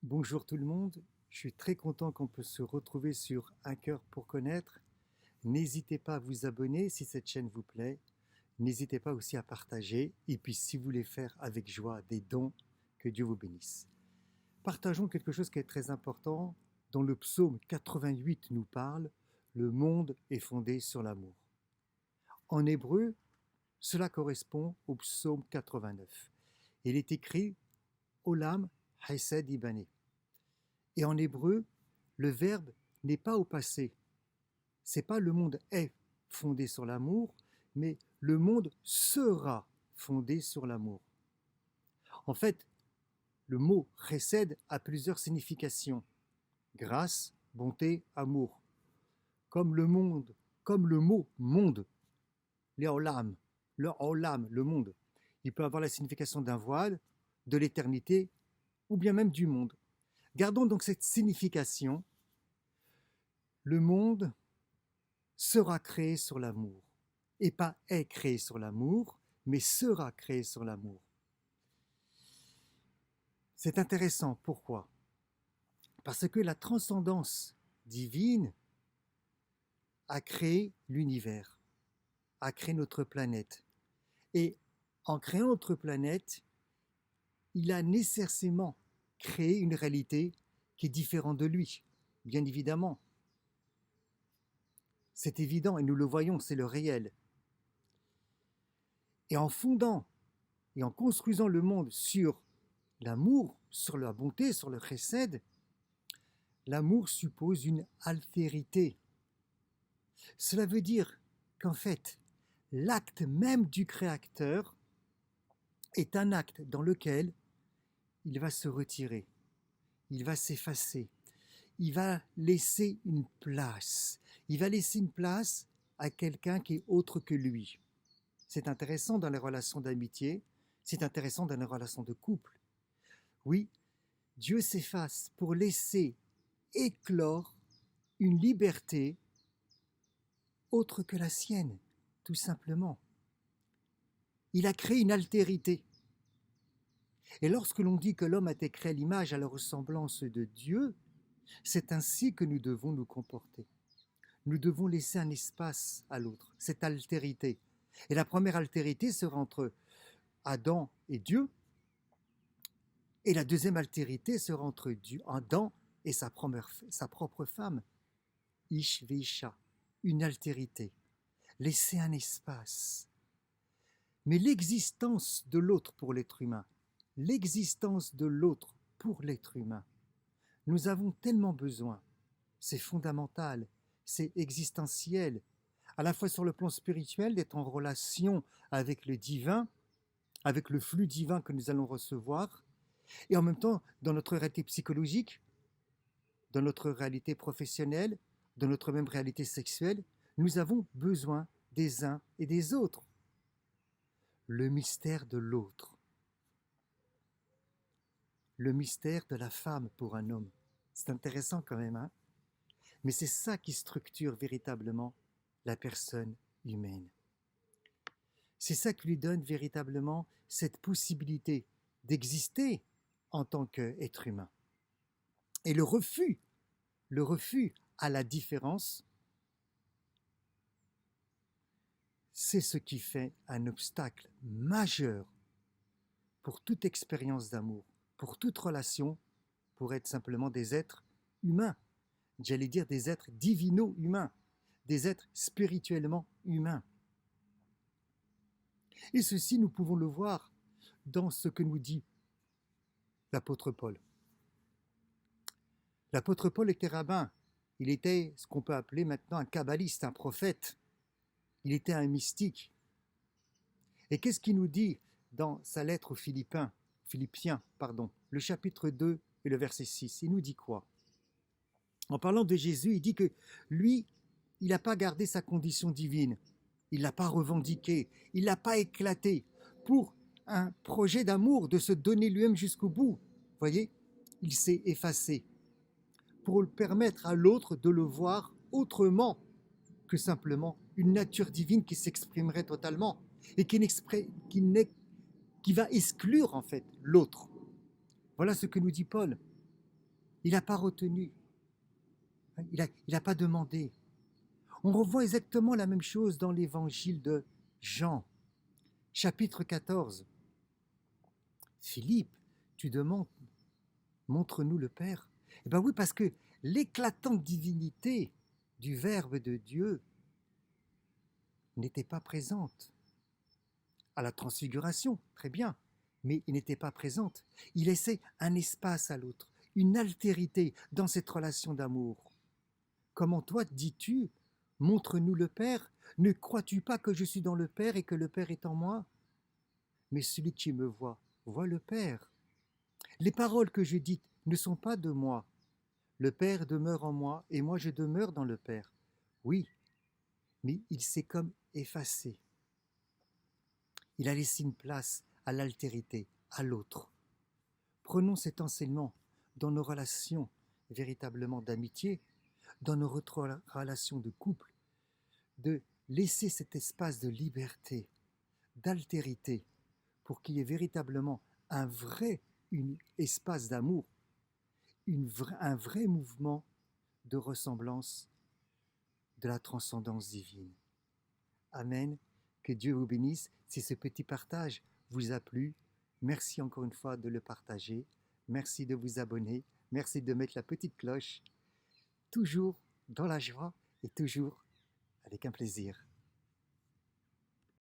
Bonjour tout le monde, je suis très content qu'on peut se retrouver sur Un cœur pour connaître. N'hésitez pas à vous abonner si cette chaîne vous plaît. N'hésitez pas aussi à partager et puis si vous voulez faire avec joie des dons, que Dieu vous bénisse. Partageons quelque chose qui est très important dont le psaume 88 nous parle. Le monde est fondé sur l'amour. En hébreu, cela correspond au psaume 89. Il est écrit Olam Hesed Ibané. Et en hébreu, le verbe n'est pas au passé. C'est pas le monde est fondé sur l'amour, mais le monde sera fondé sur l'amour. En fait, le mot chesed a plusieurs significations. Grâce, bonté, amour. Comme le monde, comme le mot monde, l'éolam, le monde. Il peut avoir la signification d'un voile, de l'éternité, ou bien même du monde. Gardons donc cette signification. Le monde sera créé sur l'amour. Et pas est créé sur l'amour, mais sera créé sur l'amour. C'est intéressant. Pourquoi? Parce que la transcendance divine a créé l'univers, a créé notre planète. Et en créant notre planète, il a nécessairement créé une réalité qui est différente de lui, bien évidemment. C'est évident et nous le voyons, c'est le réel. Et en fondant et en construisant le monde sur l'amour, sur la bonté, sur le chesed, l'amour suppose une altérité. Cela veut dire qu'en fait, l'acte même du Créateur est un acte dans lequel il va se retirer, il va s'effacer, il va laisser une place. Il va laisser une place à quelqu'un qui est autre que lui. C'est intéressant dans les relations d'amitié, c'est intéressant dans les relations de couple. Oui, Dieu s'efface pour laisser éclore une liberté autre que la sienne, tout simplement. Il a créé une altérité. Et lorsque l'on dit que l'homme a été créé à l'image, à la ressemblance de Dieu, c'est ainsi que nous devons nous comporter. Nous devons laisser un espace à l'autre, cette altérité. Et la première altérité sera entre Adam et Dieu, et la deuxième altérité sera entre Adam et sa propre femme, Ish Veisha, une altérité. Laisser un espace. Mais l'existence de l'autre pour l'être humain, l'existence de l'autre pour l'être humain, nous avons tellement besoin, c'est fondamental, c'est existentiel, à la fois sur le plan spirituel, d'être en relation avec le divin, avec le flux divin que nous allons recevoir, et en même temps, dans notre réalité psychologique, dans notre réalité professionnelle, dans notre même réalité sexuelle, nous avons besoin des uns et des autres. Le mystère de l'autre. Le mystère de la femme pour un homme. C'est intéressant quand même, hein? Mais c'est ça qui structure véritablement la personne humaine. C'est ça qui lui donne véritablement cette possibilité d'exister en tant qu'être humain. Et le refus à la différence, c'est ce qui fait un obstacle majeur pour toute expérience d'amour, pour toute relation, pour être simplement des êtres humains. J'allais dire des êtres divino-humains, des êtres spirituellement humains. Et ceci, nous pouvons le voir dans ce que nous dit l'apôtre Paul. L'apôtre Paul était rabbin. Il était ce qu'on peut appeler maintenant un kabbaliste, un prophète. Il était un mystique. Et qu'est-ce qu'il nous dit dans sa lettre aux Philippiens, le chapitre 2 et le verset 6? Il nous dit quoi? En parlant de Jésus, il dit que lui, il n'a pas gardé sa condition divine. Il ne l'a pas revendiquée. Il ne l'a pas éclatée pour un projet d'amour, de se donner lui-même jusqu'au bout. Vous voyez, il s'est effacé pour permettre à l'autre de le voir autrement que simplement une nature divine qui s'exprimerait totalement et qui va exclure en fait l'autre. Voilà ce que nous dit Paul. Il n'a pas retenu. Il n'a pas demandé. On revoit exactement la même chose dans l'évangile de Jean, chapitre 14. Philippe, tu demandes, montre-nous le Père. Eh bien oui, parce que l'éclatante divinité du Verbe de Dieu n'était pas présente. À la transfiguration, très bien, mais il n'était pas présente. Il laissait un espace à l'autre, une altérité dans cette relation d'amour. Comment toi dis-tu, montre-nous le Père, ne crois-tu pas que je suis dans le Père et que le Père est en moi? Mais celui qui me voit, voit le Père. Les paroles que je dis ne sont pas de moi. Le Père demeure en moi et moi je demeure dans le Père. Oui, mais il s'est comme effacé. Il a laissé une place à l'altérité, à l'autre. Prenons cet enseignement dans nos relations véritablement d'amitié, dans nos relations de couple, de laisser cet espace de liberté, d'altérité, pour qu'il y ait véritablement un vrai espace d'amour, un vrai mouvement de ressemblance de la transcendance divine. Amen. Que Dieu vous bénisse. Si ce petit partage vous a plu, merci encore une fois de le partager. Merci de vous abonner. Merci de mettre la petite cloche. Toujours dans la joie et toujours avec un plaisir.